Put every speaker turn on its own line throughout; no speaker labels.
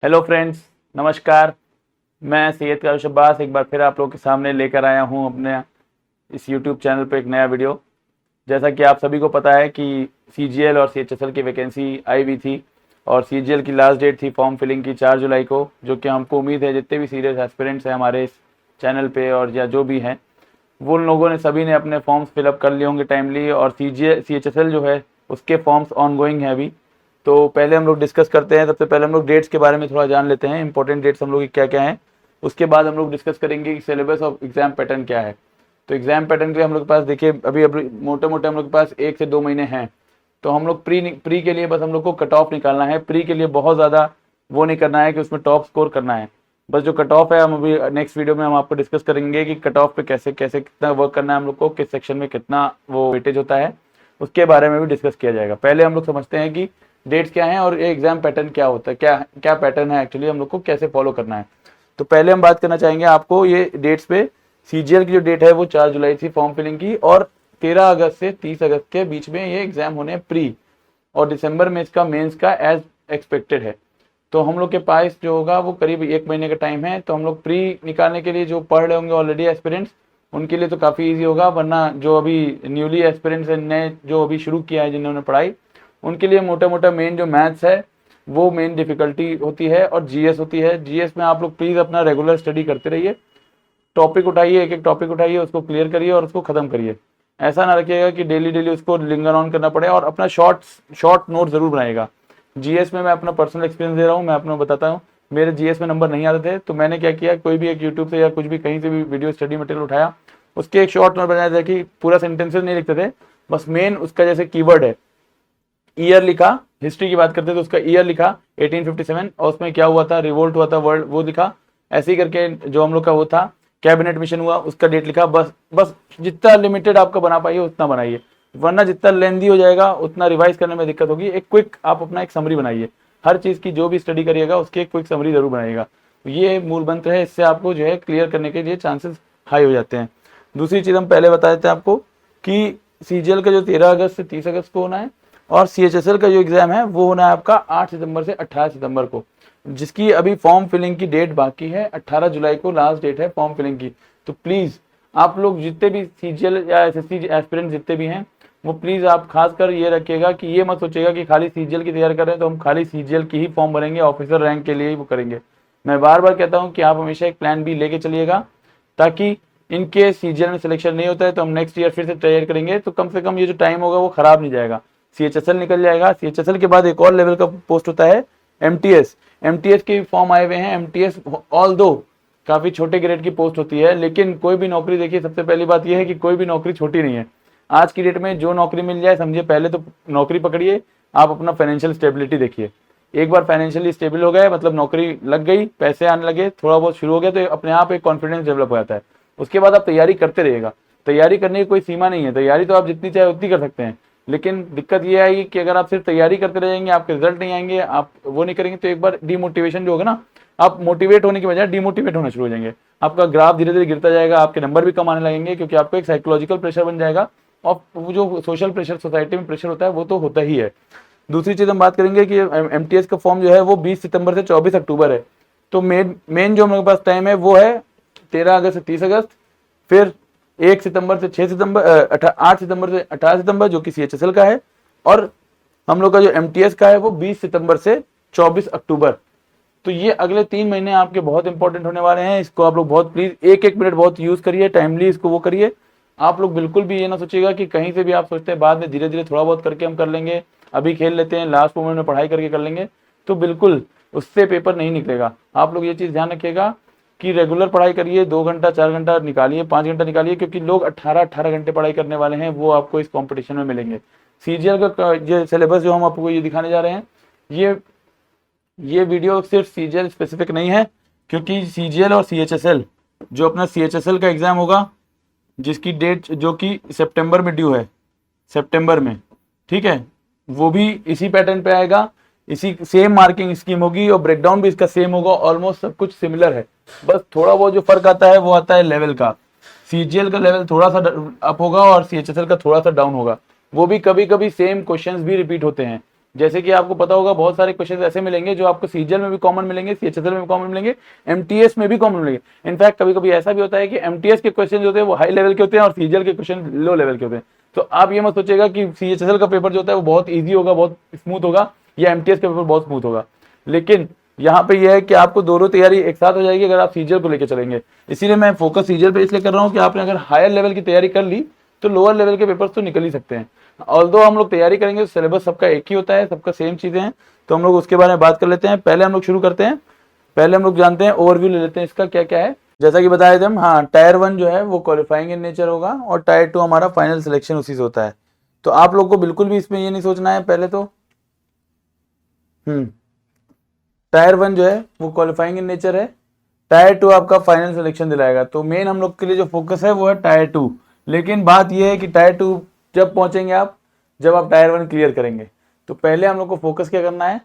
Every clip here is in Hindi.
हेलो फ्रेंड्स, नमस्कार। मैं सैयद कारुश अब्बास एक बार फिर आप लोगों के सामने लेकर आया हूं अपने इस यूट्यूब चैनल पे एक नया वीडियो। जैसा कि आप सभी को पता है कि सीजीएल और सीएचएसएल की वैकेंसी आई हुई थी और सीजीएल की लास्ट डेट थी फॉर्म फिलिंग की 4 जुलाई को, जो कि हमको उम्मीद है जितने भी सीरियस एस्पिरेंट्स हैं हमारे इस चैनल पे और या जो भी हैं वो उन लोगों ने सभी ने अपने फॉर्म्स फिलअप कर लिए होंगे टाइमली। और सीएचएसएल जो है उसके फॉर्म्स ऑन गोइंग है अभी। तो पहले हम लोग डिस्कस करते हैं। सबसे पहले हम लोग डेट्स के बारे में थोड़ा जान लेते हैं, इंपॉर्टेंट डेट्स हम लोग की क्या क्या हैं। उसके बाद हम लोग डिस्कस करेंगे कि सिलेबस ऑफ एग्जाम पैटर्न क्या है। तो एग्जाम पैटर्न के लिए हम लोग के पास देखिए अभी अभी मोटे मोटे हम लोग के पास 1 से 2 महीने हैं। तो हम लोग प्री के लिए बस हम लोग को कट ऑफ निकालना है। प्री के लिए बहुत ज़्यादा वो नहीं करना है कि उसमें टॉप स्कोर करना है। बस जो कट ऑफ है हम अभी नेक्स्ट वीडियो में हम आपको डिस्कस करेंगे कि कट ऑफ पे कैसे कैसे कितना वर्क करना है हम लोग को, किस सेक्शन में कितना वो वेटेज होता है, उसके बारे में भी डिस्कस किया जाएगा। पहले हम लोग समझते हैं कि डेट्स क्या हैं और ये एग्जाम पैटर्न क्या होता है, क्या क्या पैटर्न है एक्चुअली, हम लोग को कैसे फॉलो करना है। तो पहले हम बात करना चाहेंगे आपको ये डेट्स पे। सीजीएल की जो डेट है वो 4 जुलाई थी फॉर्म फिलिंग की, और 13 अगस्त से 30 अगस्त के बीच में ये एग्जाम होने प्री, और दिसंबर में इसका मेंस का एज एक्सपेक्टेड है। तो हम लोग के पास जो होगा वो करीब 1 महीने का टाइम है। तो हम लोग प्री निकालने के लिए जो पढ़ रहे होंगे ऑलरेडी एस्पिरेंट्स, उनके लिए तो काफ़ी इजी होगा। वरना जो अभी न्यूली एस्पिरेंट्स नए जो अभी शुरू किया है जिन्होंने पढ़ाई, उनके लिए मोटा मोटा मेन जो मैथ्स है वो मेन डिफिकल्टी होती है, और जीएस होती है। जीएस में आप लोग प्लीज़ अपना रेगुलर स्टडी करते रहिए। टॉपिक उठाइए, एक एक टॉपिक उठाइए, उसको क्लियर करिए और उसको ख़त्म करिए। ऐसा ना रखिएगा कि डेली डेली उसको लिंगर ऑन करना पड़े। और अपना शॉर्ट नोट ज़रूर बनाएगा। जीएस में मैं अपना पर्सनल एक्सपीरियंस दे रहा हूँ, मैं अपना बताता हूँ। मेरे जीएस में नंबर नहीं आते थे, तो मैंने क्या किया, कोई भी एक यूट्यूब से या कुछ भी कहीं से भी वीडियो स्टडी मटेरियल उठाया, उसके एक शॉर्ट नोट बनाया था कि पूरा सेंटेंसेस नहीं लिखते थे, बस मेन उसका जैसे कीवर्ड है, ईयर लिखा। हिस्ट्री की बात करते तो उसका ईयर लिखा 1857, और उसमें क्या हुआ था, रिवोल्ट हुआ था वर्ल्ड, वो लिखा। ऐसे ही करके जो हम लोग का वो था कैबिनेट मिशन हुआ, उसका डेट लिखा। बस बस जितना लिमिटेड आपका बना पाइए उतना बनाइए, वरना जितना लेंदी हो जाएगा उतना रिवाइज करने में दिक्कत होगी। एक क्विक आप अपना एक समरी बनाइए, हर चीज़ की जो भी स्टडी करिएगा उसकी एक क्विक समरी जरूर बनाइएगा। ये मूल मंत्र है, इससे आपको जो है क्लियर करने के लिए चांसेस हाई हो जाते हैं। दूसरी चीज़ हम पहले बता देते हैं आपको कि सीजीएल का जो 13 अगस्त से 30 अगस्त को होना है, और सीएचएसएल का जो एग्ज़ाम है वो होना है आपका 8 सितंबर से 18 सितंबर को, जिसकी अभी फॉर्म फिलिंग की डेट बाकी है। 18 जुलाई को लास्ट डेट है फॉर्म फिलिंग की। तो प्लीज़ आप लोग जितने भी सीजीएल या एसएससी एस्पिरेंट जितने भी हैं, वो प्लीज़ आप खासकर ये रखिएगा कि ये मत सोचिएगा कि खाली सीजीएल की तैयारी कर रहे हैं तो हम खाली सीजीएल की ही फॉर्म भरेंगे, ऑफिसर रैंक के लिए ही वो करेंगे। मैं बार बार कहता हूँ कि आप हमेशा एक प्लान बी लेके चलिएगा, ताकि इनके सीजीएल में सिलेक्शन नहीं होता है तो हम नेक्स्ट ईयर फिर से तैयार करेंगे, तो कम से कम ये जो टाइम होगा वो खराब नहीं जाएगा। सीएचएसएल निकल जाएगा। सीएचएसएल के बाद एक और लेवल का पोस्ट होता है एमटीएस। एमटीएस के फॉर्म आए हुए हैं। एमटीएस ऑल दो काफ़ी छोटे ग्रेड की पोस्ट होती है, लेकिन कोई भी नौकरी, देखिए सबसे पहली बात यह है कि कोई भी नौकरी छोटी नहीं है। आज की डेट में जो नौकरी मिल जाए समझिए, पहले तो नौकरी पकड़िए, आप अपना फाइनेंशियल स्टेबिलिटी देखिए। एक बार फाइनेंशियली स्टेबल हो गए, मतलब नौकरी लग गई, पैसे आने लगे, थोड़ा बहुत शुरू हो गया, तो अपने आप एक कॉन्फिडेंस डेवलप हो जाता है। उसके बाद आप तैयारी करते रहिएगा। तैयारी करने की कोई सीमा नहीं है, तैयारी तो आप जितनी चाहे उतनी कर सकते हैं। लेकिन दिक्कत ये आएगी कि अगर आप सिर्फ तैयारी करते रहेंगे, आपके रिजल्ट नहीं आएंगे, आप वो नहीं करेंगे, तो एक बार डिमोटिवेशन जो होगा ना, आप मोटिवेट होने की बजाय डिमोटिवेट होना शुरू हो जाएंगे। आपका ग्राफ धीरे धीरे गिरता जाएगा, आपके नंबर भी कम आने लगेंगे, क्योंकि आपको एक साइकोलॉजिकल प्रेशर बन जाएगा। और वो जो सोशल प्रेशर, सोसाइटी में प्रेशर होता है, वो तो होता ही है। दूसरी चीज़ हम बात करेंगे कि एमटीएस का फॉर्म जो है वो 20 सितंबर से 24 अक्टूबर है। तो मेन जो हमारे पास टाइम है वो है 13 अगस्त से 30 अगस्त, फिर 1 सितंबर से 6 सितंबर 8 सितंबर से 18 सितंबर जो कि सीएचएसएल का है, और हम लोग का जो एमटीएस का है वो 20 सितंबर से 24 अक्टूबर। तो ये अगले 3 महीने आपके बहुत इंपॉर्टेंट होने वाले हैं। इसको आप लोग बहुत प्लीज एक एक मिनट बहुत यूज करिए, टाइमली इसको वो करिए। आप लोग बिल्कुल भी ये ना सोचिएगा कि कहीं से भी आप सोचते हैं बाद में धीरे धीरे थोड़ा बहुत करके हम कर लेंगे, अभी खेल लेते हैं, लास्ट मोमेंट में पढ़ाई करके कर लेंगे, तो बिल्कुल उससे पेपर नहीं निकलेगा। आप लोग ये चीज़ ध्यान रखिएगा कि रेगुलर पढ़ाई करिए, 2 घंटा 4 घंटा निकालिए, 5 घंटा निकालिए, क्योंकि लोग 18-18 घंटे पढ़ाई करने वाले हैं, वो आपको इस कॉम्पिटिशन में मिलेंगे। सीजीएल का ये सिलेबस जो हम आपको ये दिखाने जा रहे हैं, ये वीडियो सिर्फ सीजीएल स्पेसिफिक नहीं है, क्योंकि सीजीएल और सीएचएसएल, जो अपना सीएचएसएल का एग्ज़ाम होगा जिसकी डेट जो कि सितंबर में ड्यू है, सितंबर में, ठीक है, वो भी इसी पैटर्न पे आएगा, इसी सेम मार्किंग स्कीम होगी, और ब्रेकडाउन भी इसका सेम होगा। ऑलमोस्ट सब कुछ सिमिलर है, बस थोड़ा बहुत जो फर्क आता है वो आता है लेवल का। सीजीएल का लेवल थोड़ा सा अप होगा और सीएचएसएल का थोड़ा सा डाउन होगा। वो भी कभी कभी सेम क्वेश्चंस भी रिपीट होते हैं, जैसे कि आपको पता होगा बहुत सारे क्वेश्चन ऐसे मिलेंगे जो आपको सीजीएल में भी कॉमन मिलेंगे, सीएचएसएल में भी कॉमन मिलेंगे, एमटीएस में भी कॉमन मिलेंगे। इनफैक्ट कभी कभी ऐसा भी होता है कि एमटीएस के क्वेश्चन जो होते हैं वो हाई लेवल के होते हैं और सीजीएल के क्वेश्चन लो लेवल के होते हैं। तो आप ये मत सोचिएगा कि सीएचएसएल का पेपर जो होता है वो बहुत ईजी होगा, बहुत स्मूथ होगा, या एमटीएस का पेपर बहुत स्मूथ होगा। लेकिन यहाँ पे यह है कि आपको दोनों तैयारी एक साथ हो जाएगी अगर आप सीजीएल को लेकर चलेंगे। इसीलिए मैं फोकस सीजीएल पे इसलिए कर रहा हूँ कि आपने अगर हायर लेवल की तैयारी कर ली तो लोअर लेवल के पेपर्स तो निकल ही सकते हैं। ऑल्दो हम लोग तैयारी करेंगे, सिलेबस सबका एक ही होता है, सबका सेम चीजें हैं, तो हम लोग उसके बारे में बात कर लेते हैं। पहले हम लोग शुरू करते हैं, पहले हम लोग जानते हैं, ओवरव्यू ले लेते हैं इसका क्या क्या है। जैसा कि बताया थे हम, हाँ, टायर 1 जो है वो क्वालिफाइंग इन नेचर होगा और टायर 2 हमारा फाइनल सिलेक्शन उसी से होता है। तो आप लोग को बिल्कुल भी इसमें ये नहीं सोचना है पहले तो टायर 1 जो है वो क्वालिफाइंग इन नेचर है, टायर 2 आपका फाइनल सिलेक्शन दिलाएगा। तो मेन हम लोग के लिए जो फोकस है वो है टायर 2। लेकिन बात यह है कि टायर 2 जब पहुंचेंगे आप, जब आप टायर 1 क्लियर करेंगे, तो पहले हम लोग को फोकस क्या करना है,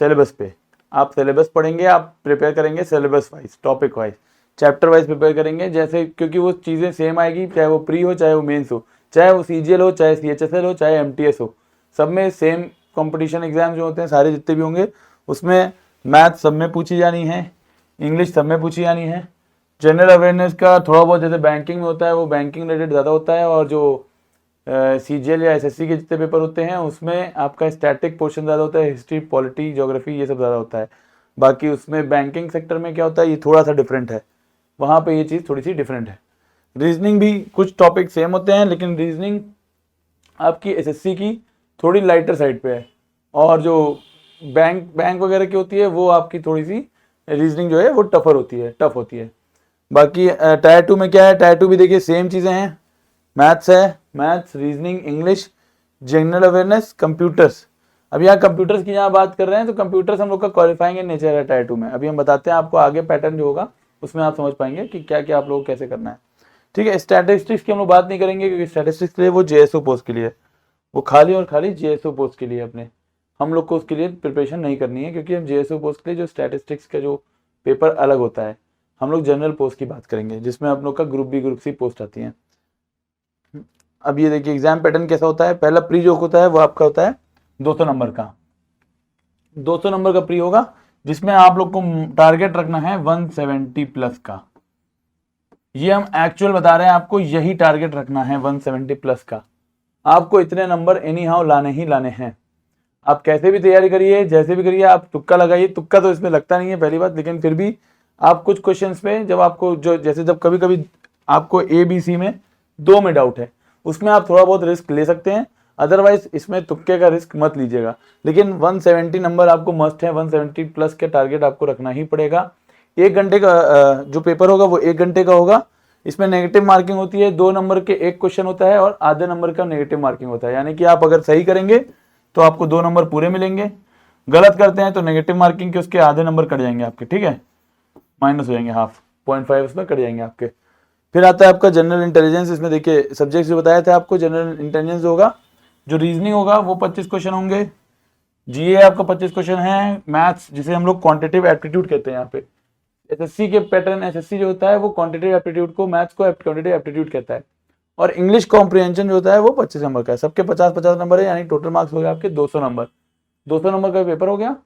सिलेबस पे। आप सिलेबस पढ़ेंगे, आप प्रिपेयर करेंगे syllabus wise, topic wise, chapter wise prepare करेंगे, जैसे क्योंकि वो चीज़ें सेम आएगी, चाहे वो प्री हो, चाहे वो मेंस हो, चाहे वो सीजीएल हो, चाहे सीएचएसएल हो, चाहे एमटीएस हो, सब में सेम कंपटीशन एग्जाम जो होते हैं सारे जितने भी होंगे उसमें मैथ सब में पूछी जानी है, इंग्लिश सब में पूछी जानी है। जनरल अवेयरनेस का थोड़ा बहुत जैसे बैंकिंग में होता है वो बैंकिंग रिलेटेड ज़्यादा होता है, और जो सीजीएल या एसएससी के जितने पेपर होते हैं उसमें आपका स्टैटिक पोर्शन ज़्यादा होता है, हिस्ट्री, पॉलिटी, ज्योग्राफी ये सब ज़्यादा होता है। बाकी उसमें बैंकिंग सेक्टर में क्या होता है ये थोड़ा सा डिफरेंट है, वहाँ पे ये चीज़ थोड़ी सी डिफरेंट है। रीजनिंग भी कुछ टॉपिक सेम होते हैं, लेकिन रीजनिंग आपकी एसएससी की थोड़ी लाइटर साइड पे है, और जो बैंक वगैरह की होती है वो आपकी थोड़ी सी रीजनिंग जो है वो टफ होती है। बाकी टायर 2 में क्या है, टायर 2 भी देखिए सेम चीज़ें हैं, मैथ्स है, maths, reasoning, English, general awareness, computers. अब यहाँ कंप्यूटर्स की यहाँ बात कर रहे हैं तो कंप्यूटर्स हम लोग का क्वालिफाइंग इन नेचर है टायर 2 में। अभी हम बताते हैं आपको आगे पैटर्न जो होगा उसमें आप समझ पाएंगे कि क्या क्या आप लोग कैसे करना है। ठीक है, स्टैटिस्टिक्स की हम लोग बात नहीं करेंगे क्योंकि स्टैटिस्टिक्स के लिए वो जेएसओ पोस्ट के लिए, वो खाली और खाली जेएसओ पोस्ट के लिए अपने, हम लोग को उसके लिए प्रिपरेशन नहीं करनी है, क्योंकि हम जेएसओ पोस्ट के लिए जो स्टैटिस्टिक्स का जो पेपर अलग होता है, हम लोग जनरल पोस्ट की बात करेंगे जिसमें आप लोग का group B group C post आती है। अब ये देखिए एग्जाम पैटर्न कैसा होता है। पहला प्री जो होता है वो आपका होता है 200 नंबर का, 200 नंबर का प्री होगा, जिसमें आप लोग को टारगेट रखना है 170 प्लस का। ये हम एक्चुअल बता रहे हैं आपको, यही टारगेट रखना है 170 प्लस का। आपको इतने नंबर एनी हाउ लाने ही लाने हैं। आप कैसे भी तैयारी करिए, जैसे भी करिए, आप तुक्का लगाइए, तुक्का तो इसमें लगता नहीं है पहली बात, लेकिन फिर भी आप कुछ क्वेश्चंस पे जब आपको जो जैसे जब कभी कभी आपको ए बी सी में 2 में डाउट है, उसमें आप थोड़ा बहुत रिस्क ले सकते हैं, अदरवाइज इसमें तुक्के का रिस्क मत लीजिएगा। लेकिन 170 नंबर आपको मस्ट है, 170 प्लस के टारगेट आपको रखना ही पड़ेगा। 1 घंटे का जो पेपर होगा वो 1 घंटे का होगा। इसमें नेगेटिव मार्किंग होती है, 2 नंबर के एक क्वेश्चन होता है और आधे नंबर का नेगेटिव मार्किंग होता है, यानी कि आप अगर सही करेंगे तो आपको 2 नंबर पूरे मिलेंगे, गलत करते हैं तो नेगेटिव मार्किंग के उसके आधे नंबर कट जाएंगे आपके, ठीक है, माइनस हो जाएंगे, 0.5 उसमें कट जाएंगे आपके। फिर आता है आपका जनरल इंटेलिजेंस। इसमें देखिए सब्जेक्ट्स जो बताया था आपको, जनरल इंटेलिजेंस होगा, जो रीजनिंग होगा वो 25 क्वेश्चन होंगे, जीए आपका 25 क्वेश्चन है, मैथ्स जिसे हम लोग क्वांटिटेटिव एप्टीट्यूड कहते हैं यहाँ पे, एसएससी के पैटर्न, एसएससी जो होता है वो क्वांटिटेटिव एप्टीट्यूड को, मैथ्स को क्वांटिटेटिव एप्टीट्यूड कहता है, और इंग्लिश कॉम्प्रिहेंशन जो होता है वो 25 नंबर का है। सबके 50-50 नंबर है, यानी टोटल मार्क्स हो गए आपके 200 नंबर, 200 नंबर का पेपर हो गया।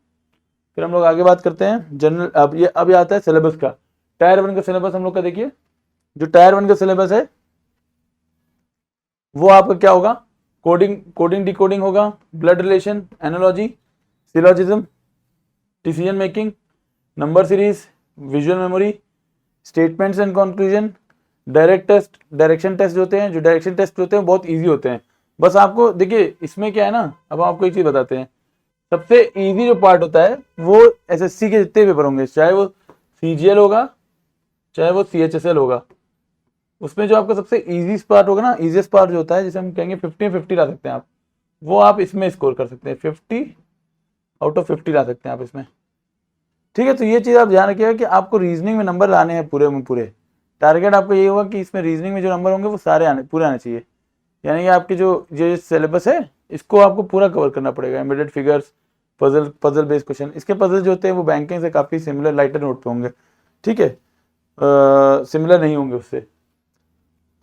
फिर हम लोग आगे बात करते हैं जनरल। अब ये आता है सिलेबस का। टायर 1 का सिलेबस हम लोग का देखिए, जो टायर 1 का सिलेबस है वो आपका क्या होगा, कोडिंग डिकोडिंग होगा, blood relation, analogy, syllogism, decision making, number series, visual memory, statements and conclusion, direct test, direction test होते हैं, जो डायरेक्शन टेस्ट होते हैं बहुत इजी होते हैं। बस आपको देखिए इसमें क्या है ना, अब आपको एक चीज बताते हैं, सबसे इजी जो पार्ट होता है वो एसएससी के जितने पेपर होंगे, चाहे वो सीजीएल होगा चाहे वो सीएचएसएल होगा, उसमें जो आपका सबसे इजी पार्ट होगा ना, इजीएस्ट पार्ट जो होता है जिसे हम कहेंगे 50 ला सकते हैं आप, वो आप इसमें स्कोर कर सकते हैं, 50 आउट ऑफ 50 ला सकते हैं आप इसमें। ठीक है, तो ये चीज़ आप ध्यान रखिएगा कि आपको रीजनिंग में नंबर लाने हैं पूरे में पूरे। टारगेट आपको ये होगा कि इसमें रीजनिंग में जो नंबर होंगे वो सारे पूरे आने चाहिए, यानी कि आपकी जो सिलेबस है इसको आपको पूरा कवर करना पड़ेगा। Embedded figures, puzzle based question, इसके पजल जो होते हैं वो बैंकिंग से काफ़ी सिमिलर, लाइटर नोट पे होंगे, ठीक है, सिमिलर नहीं होंगे उससे।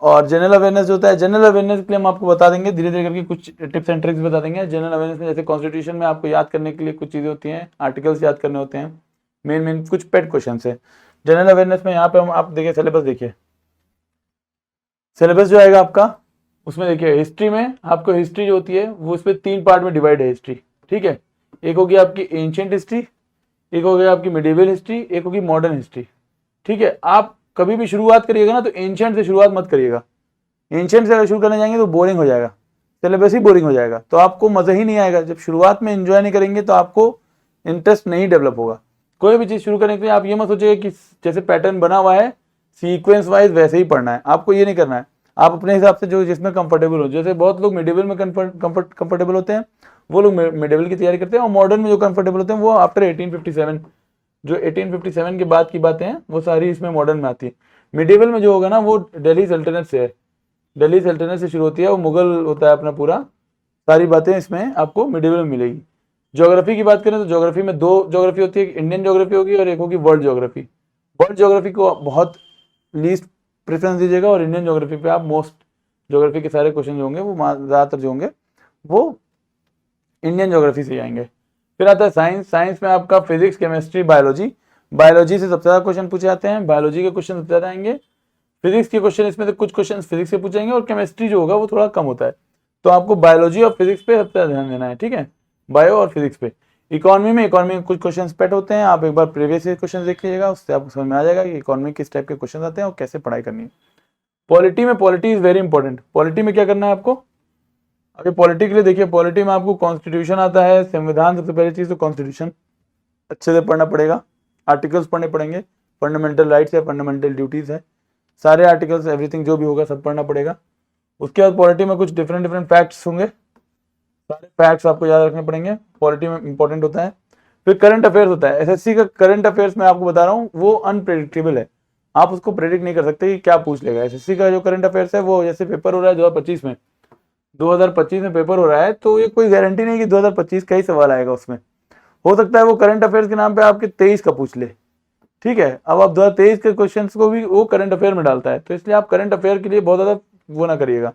और जनरल अवेयरनेस जो होता है, जनरल अवेयरनेस के लिए हम आपको बता देंगे धीरे धीरे करके, कुछ टिप्स एंड ट्रिक्स बता देंगे। जनरल अवेयरनेस में जैसे कॉन्स्टिट्यूशन में आपको याद करने के लिए कुछ चीज़ें होती हैं, आर्टिकल्स याद करने होते हैं, मेन कुछ पेड क्वेश्चन है जनरल अवेयरनेस में। यहाँ पे हम आप देखिए सिलेबस, देखिए सिलेबस जो आएगा आपका, उसमें देखिए हिस्ट्री में आपको, हिस्ट्री जो होती है वो उसमें 3 पार्ट में डिवाइड है हिस्ट्री, ठीक है। एक होगी आपकी एंशिएंट हिस्ट्री, एक होगी आपकी मिडिवल हिस्ट्री, एक होगी मॉडर्न हिस्ट्री, ठीक है। आप कभी भी शुरुआत करिएगा ना तो एंशिएंट से शुरुआत मत करिएगा। एंशिएंट से अगर शुरू करने जाएंगे तो बोरिंग हो जाएगा, सिलेबस ही बोरिंग हो जाएगा, तो आपको मजा ही नहीं आएगा। जब शुरुआत में एंजॉय नहीं करेंगे तो आपको इंटरेस्ट नहीं डेवलप होगा। कोई भी चीज़ शुरू करने के लिए आप ये मत सोचिए कि जैसे पैटर्न बना हुआ है सीक्वेंस वाइज वैसे ही पढ़ना है, आपको ये नहीं करना है। आप अपने हिसाब से जो जिसमें कंफर्टेबल हो, जैसे बहुत लोग मिडिवल में कंफर्टेबल होते हैं, वो लोग मिडिवल की तैयारी करते हैं, और मॉडर्न में जो कंफर्टेबल होते हैं वो आफ्टर 1857, जो 1857 के बाद की बातें हैं वो सारी इसमें मॉडर्न में आती है। मिडिवल में जो होगा ना वो दिल्ली सल्तनत से है, दिल्ली सल्तनत से शुरू होती है, वो मुगल होता है अपना पूरा, सारी बातें इसमें आपको मिडिवल में मिलेगी। ज्योग्राफी की बात करें तो ज्योग्राफी में 2 ज्योग्राफी होती है, एक इंडियन ज्योग्राफी होगी और एक होगी वर्ल्ड ज्योग्राफी। वर्ल्ड ज्योग्राफी को बहुत लीस्ट प्रेफरेंस दीजिएगा, और इंडियन ज्योग्राफी पे आप मोस्ट ज्योग्राफी के सारे क्वेश्चन जो होंगे वो ज़्यादातर जो होंगे वो इंडियन ज्योग्राफी से आएंगे। फिर आता है साइंस, साइंस में आपका फिजिक्स, केमिस्ट्री, बायोलॉजी। बायोलॉजी से सबसे ज़्यादा क्वेश्चन पूछे जाते हैं, बायोलॉजी के क्वेश्चन सबसे ज़्यादा आएंगे। फिजिक्स के क्वेश्चन इसमें से कुछ क्वेश्चन फिजिक्स से पूछेंगे, और केमिस्ट्री जो होगा वो थोड़ा कम होता है, तो आपको बायोलॉजी और फिजिक्स पे सबसे ध्यान देना है, ठीक है, बायो और फिजिक्स पे। इकोनॉमी में कुछ क्वेश्चन पेट होते हैं, आप एक बार प्रीवियस क्वेश्चन देख लीजिएगा, उससे आपको समझ में आ जाएगा कि इकोनॉमी किस टाइप के क्वेश्चन आते हैं और कैसे पढ़ाई करनी है। पॉलिटी में, polity is very important. Polity में क्या करना है आपको, अभी पॉलिटी के लिए देखिए, पॉलिटी में आपको कॉन्स्टिट्यूशन आता है, संविधान सबसे पहली चीज, तो कॉन्स्टिट्यूशन अच्छे से पढ़ना पड़ेगा, आर्टिकल्स पढ़ने पड़ेंगे, फंडामेंटल राइट्स है, फंडामेंटल ड्यूटीज है, सारे आर्टिकल्स एवरीथिंग जो भी होगा सब पढ़ना पड़ेगा। उसके बाद पॉलिटी में कुछ डिफरेंट फैक्ट्स होंगे, सारे फैक्ट्स आपको याद रखने पड़ेंगे, पॉलिटी में इंपॉर्टेंट होता है। फिर करंट अफेयर्स होता है, एसएससी का करंट अफेयर्स मैं आपको बता रहा हूँ वो अनप्रेडिक्टेबल है, आप उसको प्रेडिक्ट नहीं कर सकते कि क्या पूछ लेगा। एसएससी का जो करंट अफेयर्स है वो, जैसे पेपर हो रहा है 2025 में पेपर हो रहा है, तो ये कोई गारंटी नहीं कि 2025 का ही सवाल आएगा उसमें, हो सकता है वो करंट अफेयर्स के नाम पे आपके 23 का पूछ ले, ठीक है। अब आप 2023 के क्वेश्चन को भी वो करंट अफेयर में डालता है, तो इसलिए आप करंट अफेयर के लिए बहुत ज़्यादा वो ना करिएगा,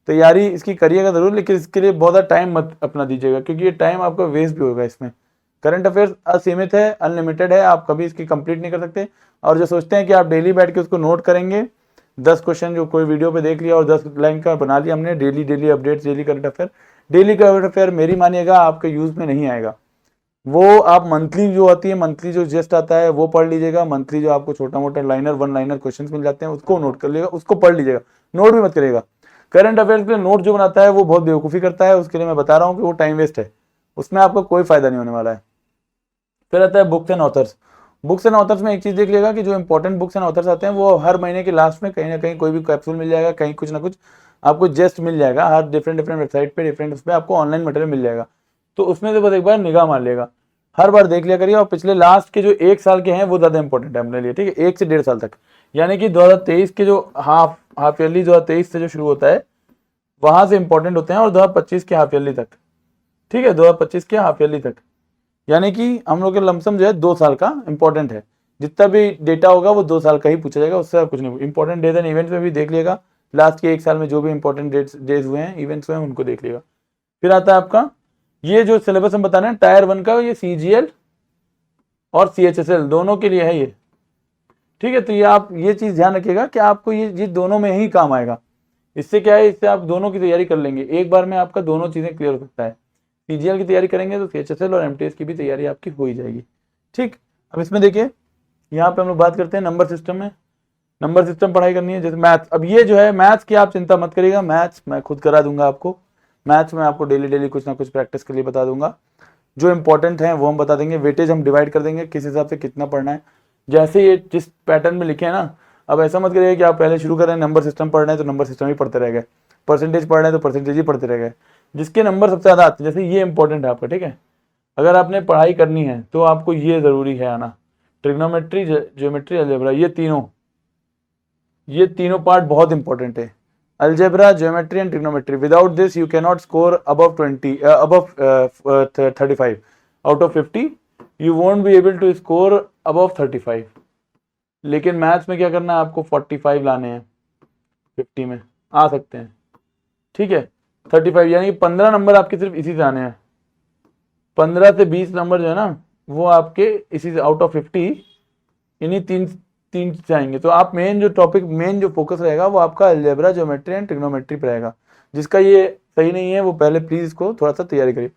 तैयारी इसकी करिएगा जरूर, लेकिन इसके लिए बहुत ज़्यादा टाइम मत अपना दीजिएगा, क्योंकि ये टाइम आपका वेस्ट भी होगा इसमें। करंट अफेयर्स असीमित है, अनलिमिटेड है, आप कभी इसकी कंप्लीट नहीं कर सकते। और जो सोचते हैं कि आप डेली बैठ के उसको नोट करेंगे, 10 क्वेश्चन जो कोई वीडियो पे देख लिया और 10 लाइन का बना लिया हमने, daily updates, daily current affair, daily current affair मेरी मानिएगा आपके यूज में नहीं आएगा। वो आप मंथली जो आती है, मंथली जो जस्ट आता है वो पढ़ लीजिएगा, मंथली जो आपको छोटा मोटा लाइनर 1 लाइनर क्वेश्चन मिल जाते हैं उसको नोट कर लीजिएगा, उसको पढ़ लीजिएगा, नोट भी मत करिएगा। करंट अफेयर्स के लिए नोट जो बनाता है वो बहुत बेवकूफ़ी करता है, उसके लिए मैं बता रहा हूँ कि वो टाइम वेस्ट है, उसमें आपको कोई फायदा नहीं होने वाला है। फिर आता है books and authors. Books and authors में एक चीज़ देख लिएगा कि जो इंपॉर्टेंट बुक्स एंड ऑथर्स आते हैं वो हर महीने के लास्ट में कहीं ना कहीं कोई भी कैप्सूल मिल जाएगा, कहीं कुछ ना कुछ आपको जस्ट मिल जाएगा, हर डिफरेंट वेबसाइट पे डिफरेंट उसमें आपको ऑनलाइन मटेरियल मिल जाएगा, तो उसमें से बस एक बार निगाह मार लेगा, हर बार देख लिया करिए। और पिछले लास्ट के जो 1 साल के हैं वो ज़्यादा इंपॉर्टेंट है अपने लिए, ठीक है, 1 से 1.5 साल तक, यानी कि 2023 के जो हाफ ईयरली 2023 से जो शुरू होता है वहां से इंपॉर्टेंट होते हैं, और 2025 के हाफ ईयरली तक, ठीक है, 2025 के हाफ ईयरली तक, यानी कि हम लोग के लमसम जो है 2 साल का इंपॉर्टेंट है, जितना भी डेटा होगा वो 2 साल का ही पूछा जाएगा, उससे कुछ नहीं। इंपॉर्टेंट डेज एंड इवेंट्स में भी देख लिएगा, लास्ट के 1 साल में जो भी इंपॉर्टेंट डेज हुए हैं, इवेंट्स हुए हैं, उनको देख लिएगा। फिर आता है आपका ये जो सिलेबस हम बता रहे हैं टायर 1 का, ये CGL और CHSL दोनों के लिए है ये, ठीक है। तो ये आप ये चीज़ ध्यान रखिएगा कि आपको ये दोनों में ही काम आएगा। इससे क्या है, इससे आप दोनों की तैयारी कर लेंगे, एक बार में आपका दोनों चीज़ें क्लियर हो सकता है। CGL की तैयारी करेंगे तो CHSL और MTS की भी तैयारी आपकी हो ही जाएगी, ठीक। अब इसमें देखिए यहाँ पे हम लोग बात करते हैं नंबर सिस्टम में, नंबर सिस्टम पढ़ाई करनी है, जैसे मैथ्स। अब ये जो है मैथ्स की आप चिंता मत करिएगा, मैथ्स मैं खुद करा दूंगा आपको, मैथ्स में आपको डेली कुछ ना कुछ प्रैक्टिस के लिए बता दूंगा, जो इंपॉर्टेंट है वो हम बता देंगे, वेटेज हम डिवाइड कर देंगे किस हिसाब से कितना पढ़ना है, जैसे ये जिस पैटर्न में लिखे हैं ना। अब ऐसा मत करिएगा कि आप पहले शुरू कर रहे हैं नंबर सिस्टम पढ़ रहे हैं तो नंबर सिस्टम ही पढ़ते रह गए, परसेंटेज पढ़ रहे हैं तो परसेंटेज ही पढ़ते रह गए, जिसके नंबर सबसे ज़्यादा आते हैं, जैसे ये इंपॉर्टेंट है आपका, ठीक है। अगर आपने पढ़ाई करनी है तो आपको ये ज़रूरी है आना, ट्रिग्नोमेट्री, ज्योमेट्री, अलजेब्रा, ये तीनों पार्ट बहुत इंपॉर्टेंट है, algebra, geometry and trigonometry. Without this you can not score above 35 out of 50, you won't be able to score above 35। लेकिन मैथ्स में क्या करना है, आपको 45 लाने हैं, 50 में आ सकते हैं, ठीक है। 35 यानी कि 15 नंबर आपके सिर्फ इसी से आने हैं। 15 से 20 नंबर जो है ना वो आपके इसी से आउट ऑफ 50 इन्हीं तीन तीन से आएंगे। तो आप मेन जो टॉपिक, मेन जो फोकस रहेगा वो आपका अलजेब्रा, ज्योमेट्री एंड ट्रिग्नोमेट्री पर रहेगा। जिसका ये सही नहीं है वो पहले प्लीज इसको थोड़ा सा तैयारी करिए।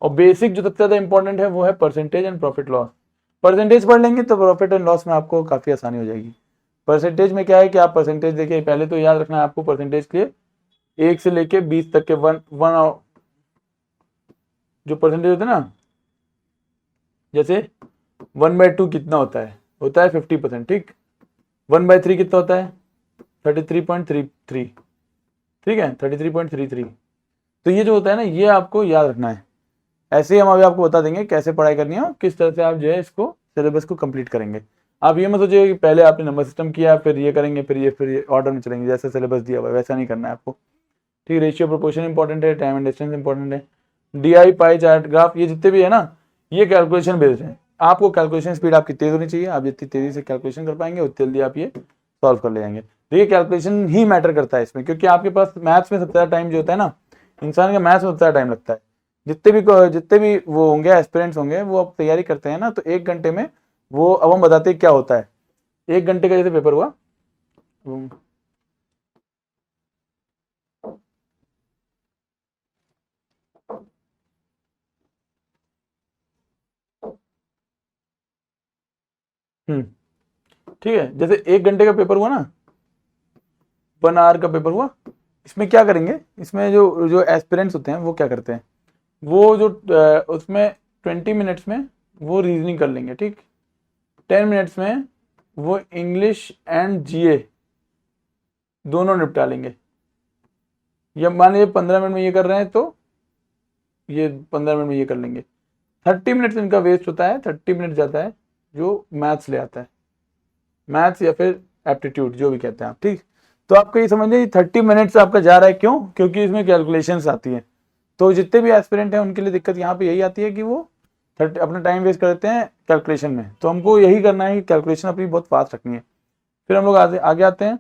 और बेसिक जो सबसे ज्यादा इंपॉर्टेंट है वो है percentage and profit loss. Percentage पढ़ लेंगे तो प्रॉफिट एंड लॉस में आपको काफी आसानी हो जाएगी। परसेंटेज में क्या है कि आप परसेंटेज देखिए, पहले तो याद रखना है आपको परसेंटेज के 1 से लेके 20 तक के वन जो परसेंटेज होते हैं ना, जैसे 1/2 कितना होता है? होता है 50%, ठीक। 1/3 कितना होता है? 33.33, ठीक है, 33.33। तो ये जो होता है ना ये आपको याद रखना है। ऐसे ही हम अभी आपको बता देंगे कैसे पढ़ाई करनी है और किस तरह से आप जो है इसको सिलेबस को कंप्लीट करेंगे। आप ये मत सोचिए कि पहले आपने नंबर सिस्टम किया फिर ये करेंगे फिर ये ऑर्डर में चलेंगे जैसे सिलेबस दिया हुआ है, वैसा नहीं करना है आपको, ठीक। रेशियो प्रोपोर्शन इंपॉर्टेंट है, टाइम एंड डिस्टेंस इंपॉर्टेंट है, डीआई पाई चार्ट ग्राफ ये जितने भी है ना ये कैलकुलेशन बेस्ड है। आपको कैलकुलेशन स्पीड आपकी तेज होनी चाहिए, आप जितनी तेजी से कैलकुलेशन कर पाएंगे उतनी जल्दी आप ये सॉल्व कर ले जाएंगे। देखिए कैलकुलेशन ही मैटर करता है इसमें, क्योंकि आपके पास मैथ्स में सबसे ज्यादा टाइम जो होता है ना, इंसान का मैथ्स में सबसे ज्यादा टाइम लगता है। जितने भी वो होंगे एस्पिरेंट्स होंगे वो अब तैयारी करते हैं ना, तो 1 घंटे में वो, अब हम बताते हैं क्या होता है। 1 घंटे का जैसे पेपर हुआ, ठीक है, जैसे 1 घंटे का पेपर हुआ ना, 1 आवर का पेपर हुआ, इसमें क्या करेंगे, इसमें जो जो एस्पिरेंट्स होते हैं वो क्या करते हैं, वो जो उसमें 20 मिनट्स में वो रीजनिंग कर लेंगे, ठीक। 10 मिनट्स में वो इंग्लिश एंड जीए दोनों निपटा लेंगे। या मान लीजिए 15 मिनट में ये कर रहे हैं तो ये 15 मिनट में ये कर लेंगे। 30 मिनट्स इनका वेस्ट होता है, 30 मिनट जाता है जो मैथ्स ले आता है, मैथ्स या फिर एप्टीट्यूड जो भी कहते हैं आप, ठीक। तो आपको ये समझिए 30 मिनट्स आपका जा रहा है, क्यों? क्योंकि इसमें कैलकुलेशंस आती है। तो जितने भी एस्पिरेंट हैं उनके लिए दिक्कत यहाँ पे यही आती है कि वो 30 अपना टाइम वेस्ट करते हैं कैलकुलेशन में। तो हमको यही करना है कि कैलकुलेशन अपनी बहुत फास्ट रखनी है। फिर हम लोग आगे आते हैं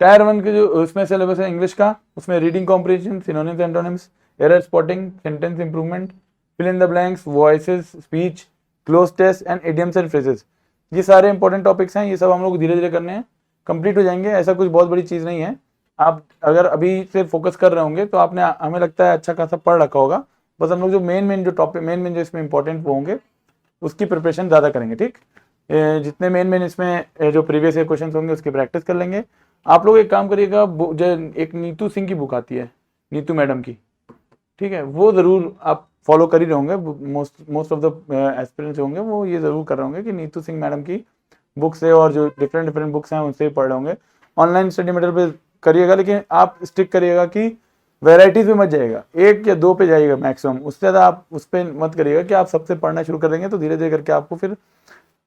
टायर 1 के जो उसमें सिलेबस है इंग्लिश का, उसमें reading comprehension, synonyms antonyms, error spotting, sentence improvement, fill in the blanks, voices, speech, cloze test and idioms and phrases. ये सारे इंपॉर्टेंट टॉपिक्स हैं, ये सब हम लोग धीरे धीरे करने हैं, कंप्लीट हो जाएंगे। ऐसा कुछ बहुत बड़ी चीज़ नहीं है। आप अगर अभी से फोकस कर रहे होंगे तो आपने, हमें लगता है अच्छा खासा पढ़ रखा होगा। बस हम लोग जो मेन जो टॉपिक, मेन जो इसमें इंपॉर्टेंट वो होंगे उसकी प्रिपरेशन ज़्यादा करेंगे, ठीक। जितने मेन इसमें जो प्रीवियस ईयर क्वेश्चन होंगे उसकी प्रैक्टिस कर लेंगे। आप लोग एक काम करिएगा, जो एक नीतू सिंह की बुक आती है, नीतू मैडम की, ठीक है, वो ज़रूर आप फॉलो कर ही रहे होंगे। मोस्ट ऑफ द एस्पिरेंट्स होंगे वो ये ज़रूर कर रहे होंगे कि नीतू सिंह मैडम की बुक से और जो डिफरेंट बुक्स हैं उनसे ही पढ़ रहे होंगे। ऑनलाइन स्टडी मटेरियल पे करिएगा, लेकिन आप स्टिक करिएगा कि वेराइटीज में मत जाइएगा, 1 या 2 पे जाइएगा मैक्सिमम, उससे ज़्यादा आप उस पर मत करिएगा कि आप सबसे पढ़ना शुरू कर देंगे तो धीरे धीरे करके आपको फिर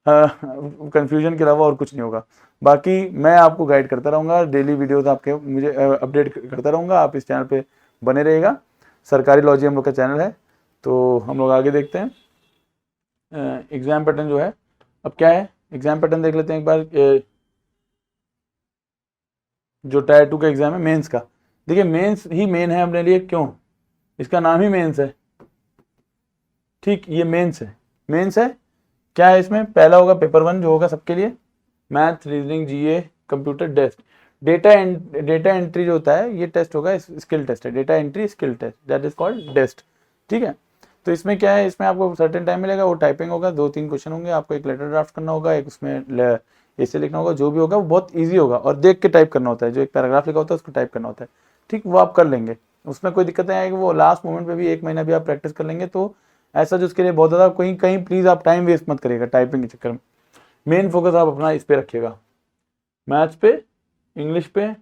कंफ्यूजन के अलावा और कुछ नहीं होगा। बाकी मैं आपको गाइड करता रहूँगा, डेली वीडियोस आपके मुझे अपडेट करता रहूँगा। आप इस चैनल पे बने रहिएगा। सरकारी लॉजी हम लोग का चैनल है। तो हम लोग आगे देखते हैं एग्जाम पैटर्न जो है। अब क्या है, एग्जाम पैटर्न देख लेते हैं एक बार। जो टायर 2 का एग्जाम है मेंस का, देखिए मेंस ही मेन है अपने लिए, क्यों? इसका नाम ही मेंस है, ठीक। ये मेंस है, मेंस है। क्या है इसमें? पहला होगा पेपर 1 जो होगा सबके लिए, math, reasoning, GA, computer, test. Data entry जो होता है ये टेस्ट होगा, स्किल टेस्ट है, data entry skill test, that is called test, ठीक है। तो इसमें क्या है, इसमें आपको सर्टेन टाइम मिलेगा, वो टाइपिंग होगा, 2-3 क्वेश्चन होंगे, आपको एक लेटर ड्राफ्ट करना होगा, एक उसमें ऐसे लिखना होगा, जो भी होगा वो बहुत ईजी होगा और देख के टाइप करना होता है। जो एक पैराग्राफ लिखा होता है उसको टाइप करना होता है, ठीक। वो आप कर लेंगे, उसमें कोई दिक्कत नहीं आएगी। वो लास्ट मोमेंट पे भी 1 महीना भी आप प्रैक्टिस कर लेंगे तो ऐसा जो उसके लिए बहुत ज़्यादा कहीं कहीं प्लीज़ आप टाइम वेस्ट मत करिएगा टाइपिंग के चक्कर में। मेन फोकस आप अपना इस पे रखिएगा, मैथ्स पे, इंग्लिश पे,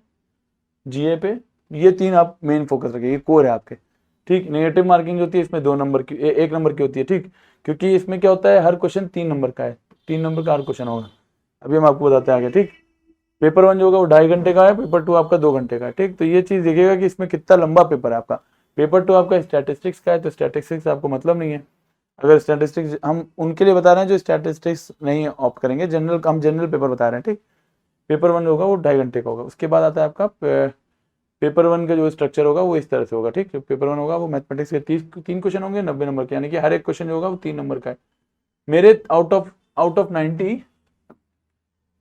जीए पे, ये 3 आप मेन फोकस रखिए, ये कोर है आपके, ठीक। नेगेटिव मार्किंग होती है इसमें 2 नंबर की, 1 नंबर की होती है, ठीक। क्योंकि इसमें क्या होता है, हर क्वेश्चन 3 नंबर का है, 3 नंबर का हर क्वेश्चन होगा। अभी हम आपको बताते हैं आगे, ठीक। पेपर 1 जो होगा वो 2.5 घंटे का है, पेपर 2 आपका 2 घंटे का है, ठीक। तो ये चीज़ देखिएगा कि इसमें कितना लंबा पेपर है आपका। पेपर 2 आपका स्टैटिस्टिक्स का है, तो स्टैटिस्टिक्स आपको मतलब नहीं है। अगर स्टैटिस्टिक्स हम उनके लिए बता रहे हैं जो स्टैटिस्टिक्स नहीं ऑप्ट करेंगे, जनरल, हम जनरल पेपर बता रहे हैं, ठीक। पेपर 1 होगा वो 2.5 घंटे का होगा। उसके बाद आता है आपका पेपर 1 का जो स्ट्रक्चर होगा वो इस तरह से होगा, ठीक। पेपर 1 होगा वो मैथमेटिक्स के 3 क्वेश्चन होंगे 90 नंबर के, यानी कि हर एक क्वेश्चन जो होगा वो 3 नंबर का है। मेरे आउट ऑफ 90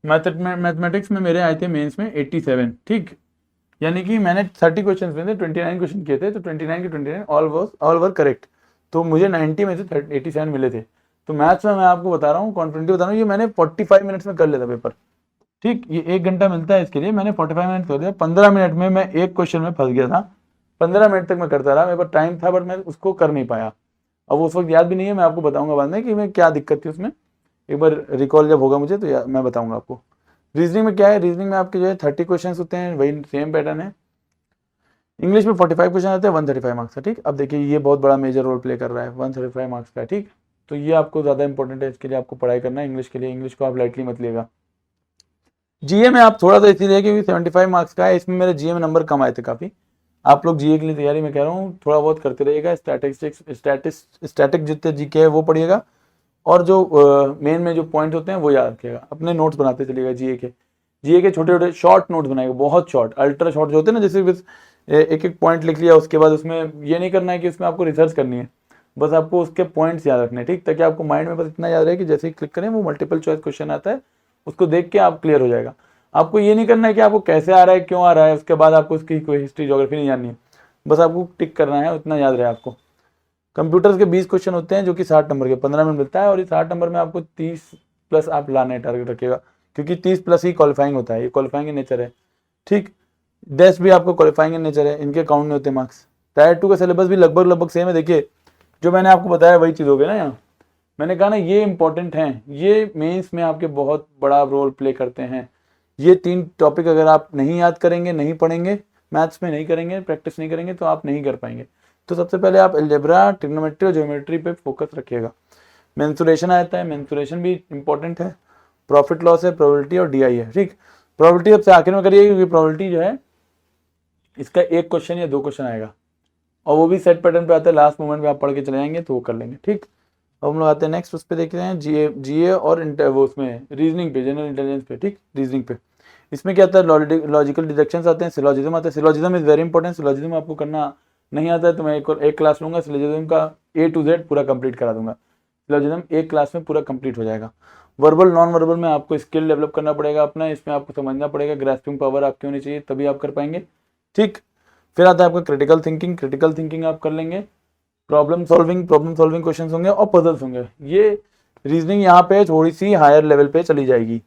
मैथमेटिक्स में मेरे आए थे मेंस में 87, ठीक। यानी कि मैंने 30 क्वेश्चन में थे, 29 क्वेश्चन किए थे, तो 29 के 29 ऑल वर करेक्ट। तो मुझे 90 में से 87 मिले थे। तो मैथ्स में मैं आपको बता रहा हूँ, कॉन्फिडेंटली बता रहा हूँ, ये मैंने 45 मिनट्स में कर लेता पेपर, ठीक। ये 1 घंटा मिलता है इसके लिए, मैंने 45 मिनट कर दिया। 15 मिनट में मैं एक क्वेश्चन में फंस गया था, 15 मिनट तक मैं करता रहा, मेरे पास टाइम था बट मैं उसको कर नहीं पाया। अब उस वक्त याद भी नहीं है, मैं आपको बताऊंगा बाद में कि मैं क्या दिक्कत थी उसमें, एक बार रिकॉल जब होगा मुझे तो मैं बताऊंगा आपको। रीजनिंग में क्या है, रीजनिंग में आपके जो है 30 क्वेश्चन होते हैं, वही सेम पैटर्न है। इंग्लिश में 45 क्वेश्चन आते हैं, 135 मार्क्स का, ठीक। अब देखिए ये बहुत बड़ा मेजर रोल प्ले कर रहा है, 135 मार्क्स का, ठीक। तो ये आपको ज़्यादा इंपॉर्टेंट है, इसके लिए आपको पढ़ाई करना है इंग्लिश के लिए। इंग्लिश को आप लाइटली मत लिएगा। जीए में आप थोड़ा सा इसीलिए क्योंकि 75 मार्क्स का है, इसमें मेरे जीए में नंबर कम आए थे काफ़ी। आप लोग जीए के लिए तैयारी में कह रहा हूँ थोड़ा बहुत करते रहिएगा, स्टैटिक जितने जीके है वो पढ़िएगा, और जो मेन में जो पॉइंट होते हैं वो याद रखिएगा। अपने नोट्स बनाते चलिएगा जीए के छोटे छोटे शॉर्ट नोट्स बनाएगा, बहुत शॉर्ट, अल्ट्रा शॉर्ट जो होते हैं ना, जैसे बस एक एक पॉइंट लिख लिया, उसके बाद उसमें ये नहीं करना है कि उसमें आपको रिसर्च करनी है, बस आपको उसके पॉइंट्स याद रखने हैं, ठीक। ताकि आपको माइंड में बस इतना याद रहे कि जैसे ही क्लिक करें वो मल्टीपल चॉइस क्वेश्चन आता है, उसको देख के आप क्लियर हो जाएगा। आपको ये नहीं करना है कि आपको कैसे आ रहा है, क्यों आ रहा है, उसके बाद आपको उसकी कोई हिस्ट्री ज्योग्राफी नहीं जाननी है, बस आपको टिक करना है, उतना याद रहे आपको। कंप्यूटर्स के 20 क्वेश्चन होते हैं जो कि 60 नंबर के, 15 मिनट मिलता है, और ये 60 नंबर में आपको 30 प्लस आप लाने टारगेट रखिएगा, क्योंकि 30 प्लस ही क्वालिफाइंग होता है, ये क्वालिफाइंग इन नेचर है, ठीक। डेस्ट भी आपको क्वालिफाइंग इन नेचर है, इनके काउंट नहीं होते मार्क्स। टायर 2 का सिलेबस भी लगभग सेम है। देखिए जो मैंने आपको बताया वही चीज़ हो गई ना, यहाँ मैंने कहा ना ये इंपॉर्टेंट हैं, ये मेंस में आपके बहुत बड़ा रोल प्ले करते हैं। ये 3 टॉपिक अगर आप नहीं याद करेंगे, नहीं पढ़ेंगे, मैथ्स में नहीं करेंगे, प्रैक्टिस नहीं करेंगे, तो आप नहीं कर पाएंगे। तो सबसे पहले आप अलजेब्रा, ट्रिग्नोमेट्री और ज्योमेट्री पे फोकस रखिएगा। मेंसुरेशन आता है, मेंसुरेशन भी इंपॉर्टेंट है। प्रॉफिट लॉस है, प्रोबेबिलिटी और डीआई है, ठीक। प्रोबेबिलिटी सबसे आखिर में करिए, क्योंकि प्रोबेबिलिटी जो है इसका 1 क्वेश्चन या 2 क्वेश्चन आएगा, और वो भी सेट पैटर्न पे आता है, लास्ट मोमेंट में आप पढ़ के चले जाएंगे तो वो कर लेंगे, ठीक। अब हम लोग आते हैं नेक्स्ट, उस पर देखते हैं जीए और वो उसमें रीजनिंग पे, जनरल इंटेलिजेंस पे, ठीक। रीजनिंग पे इसमें क्या आता है, लॉजिकल डिडक्शंस आते हैं, सिलोजिज्म आता है। Syllogism is very important, syllogism आपको करना नहीं आता है तो मैं एक क्लास लूंगा, सिलोजिज्म का A to Z पूरा कंप्लीट करा दूंगा। सिलोजिज्म एक क्लास में पूरा कंप्लीट हो जाएगा। वर्बल नॉन वर्बल में आपको स्किल डेवलप करना पड़ेगा अपना, इसमें आपको समझना पड़ेगा, ग्रास्पिंग पावर आपकी होनी चाहिए, तभी आप कर पाएंगे, ठीक। फिर आता है आपका क्रिटिकल थिंकिंग आप कर लेंगे। प्रॉब्लम सॉल्विंग क्वेश्चंस होंगे और पजल्स होंगे। ये रीजनिंग यहाँ पे थोड़ी सी हायर लेवल पे चली जाएगी।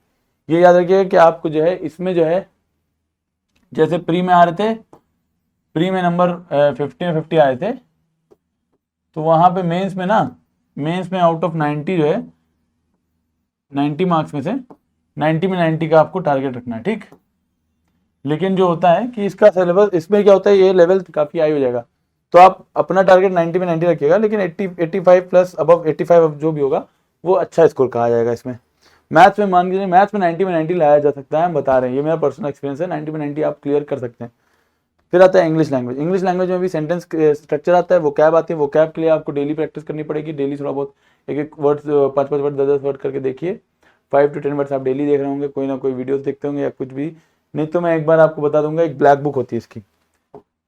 ये याद रखिएगा कि आपको जो है इसमें जो है, जैसे प्री में आ रहे थे, प्री में नंबर 50 आए थे, तो वहां पे मेंस में आउट ऑफ 90 जो है, 90 मार्क्स में से 90 में 90 का आपको टारगेट रखना है, ठीक। लेकिन जो होता है कि इसका सिलेबस, इसमें क्या होता है, ये लेवल काफ़ी हाई हो जाएगा, तो आप अपना टारगेट 90 में 90 रखिएगा, लेकिन 85 प्लस अबव 85 जो भी होगा वो अच्छा स्कोर कहा जाएगा इसमें। मैथ्स में मान लीजिए, मैथ्स में 90 में 90 लाया जा सकता है, हम बता रहे हैं, ये मेरा पर्सनल एक्सपीरियंस है, 90 में 90 आप क्लियर कर सकते हैं। फिर आता है इंग्लिश लैंग्वेज में भी सेंटेंस स्ट्रक्चर आता है, वो कैब आती है, वो कैब के लिए आपको डेली प्रैक्टिस करनी पड़ेगी, डेली थोड़ा बहुत एक वर्ड्स 5 वर्ड 10 वर्ड करके देखिए, 5 to 10 वर्ड्स आप डेली देख रहे होंगे, कोई ना कोई वीडियोस देखते होंगे या कुछ भी, नहीं तो मैं एक बार आपको बता दूंगा, एक ब्लैक बुक होती है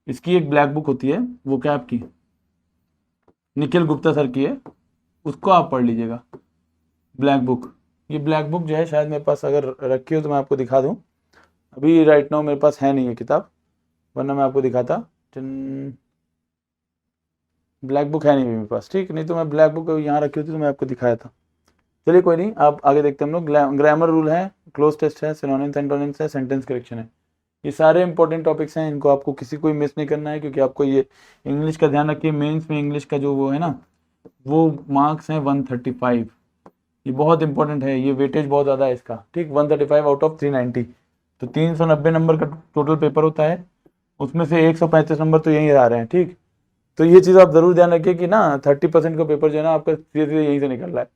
इसकी एक ब्लैक बुक होती है, वो कैब की, निखिल गुप्ता सर की है, उसको आप पढ़ लीजिएगा, ब्लैक बुक। ये ब्लैक बुक जो है शायद मेरे पास अगर रखी हो तो मैं आपको दिखा दूँ, अभी राइट नाउ मेरे पास है नहीं है किताब, वरना मैं आपको दिखाता। ब्लैक बुक है नहीं मेरे पास, ठीक, नहीं तो मैं ब्लैक बुक यहाँ रखी होती तो मैं आपको दिखाया था। चलिए कोई नहीं, आप आगे देखते हैं हम लोग। ग्रामर रूल है, क्लोज टेस्ट है, सिनोनिम्स एंटोनिम्स है, सेंटेंस करेक्शन है। ये सारे इंपॉर्टेंट टॉपिक्स हैं, इनको आपको किसी को मिस नहीं करना है, क्योंकि आपको ये इंग्लिश का ध्यान रखिए, मेंस में इंग्लिश का जो वो है ना, वो मार्क्स हैं 135, ये बहुत इंपॉर्टेंट है, ये वेटेज बहुत ज़्यादा है इसका, ठीक। 135 आउट ऑफ 390, तो 390 नंबर का टोटल पेपर होता है, उसमें से 135 नंबर तो यहीं आ रहे हैं, ठीक। तो ये चीज़ आप ज़रूर ध्यान रखिए कि ना 30% का पेपर जो है ना आपका धीरे धीरे यहीं से निकल रहा है,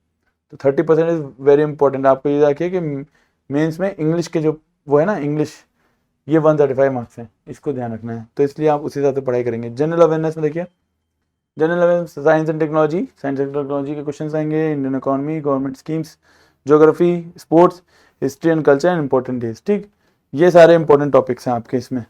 तो 30% इज़ वेरी इंपॉर्टेंट। आपको ये रखिए कि मेंस में इंग्लिश के जो वो है ना, इंग्लिश, ये 135 मार्क्स हैं, इसको ध्यान रखना है, तो इसलिए आप उसी हिसाब से पढ़ाई करेंगे। जनरल अवेयरनेस में देखिए, general awareness science and technology के क्वेश्चन आएंगे, Indian economy, government schemes, geography, sports. History and culture and important days. ठीक, ये सारे इंपॉर्टेंट टॉपिक्स हैं आपके इसमें।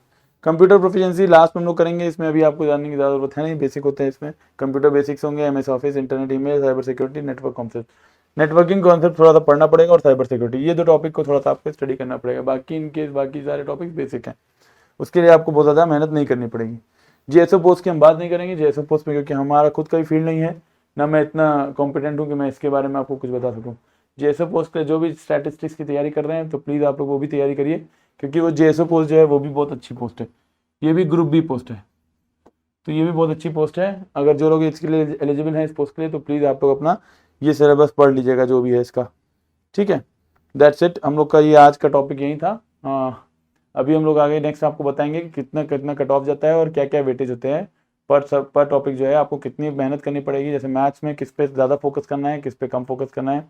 कंप्यूटर प्रोफिशिएंसी लास्ट में हम लोग करेंगे, इसमें अभी आपको जानने की ज़्यादा जरूरत है नहीं, बेसिक होते हैं इसमें। कंप्यूटर बेसिक्स होंगे, MS office, internet, email, cyber security, network concept, networking concept थोड़ा सा पढ़ना पड़ेगा, और साइबर सिक्योरिटी, ये दो टॉपिक को थोड़ा सा आपको स्टडी करना पड़ेगा। बाकी इनके बाकी सारे टॉपिक बेसिक हैं, उसके लिए आपको बहुत ज़्यादा मेहनत नहीं करनी पड़ेगी। जेएसओ पोस्ट की हम बात नहीं करेंगे, जेएसओ पोस्ट में क्योंकि हमारा खुद का ही फील्ड नहीं है, ना मैं इतना कॉम्पिटेंट हूँ कि मैं इसके बारे में आपको कुछ बता सकूँ। जेएसओ पोस्ट के जो भी स्टैटिस्टिक्स की तैयारी कर रहे हैं तो प्लीज़ आप लोग वो भी तैयारी करिए, क्योंकि वो जेएसओ पोस्ट जो है वो भी बहुत अच्छी पोस्ट है, ये भी ग्रुप बी पोस्ट है, तो ये भी बहुत अच्छी पोस्ट है। अगर जो लोग इसके लिए एलिजिबल हैं इस पोस्ट के लिए, तो प्लीज़ आप लोग अपना ये सिलेबस पढ़ लीजिएगा जो भी है इसका। ठीक है, दैट्स इट, हम लोग का ये आज का टॉपिक यही था। अभी हम लोग आगे नेक्स्ट आपको बताएंगे कि कितना कितना कट ऑफ जाता है और क्या क्या वेटेज होते हैं पर टॉपिक जो है, आपको कितनी मेहनत करनी पड़ेगी। जैसे मैथ्स में किस पे ज़्यादा फोकस करना है, किस पे कम फोकस करना है,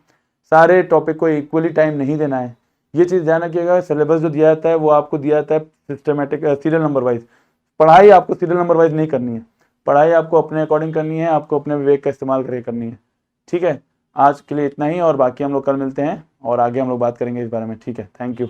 सारे टॉपिक को इक्वली टाइम नहीं देना है, ये चीज़ ध्यान रखिएगा। सिलेबस जो दिया जाता है वो आपको दिया जाता है सिस्टमेटिक सीरियल नंबर वाइज। पढ़ाई आपको सीरियल नंबर वाइज नहीं करनी है, पढ़ाई आपको अपने अकॉर्डिंग करनी है, आपको अपने विवेक का इस्तेमाल करके करनी है। ठीक है, आज के लिए इतना ही, और बाकी हम लोग कल मिलते हैं और आगे हम लोग बात करेंगे इस बारे में। ठीक है, थैंक यू।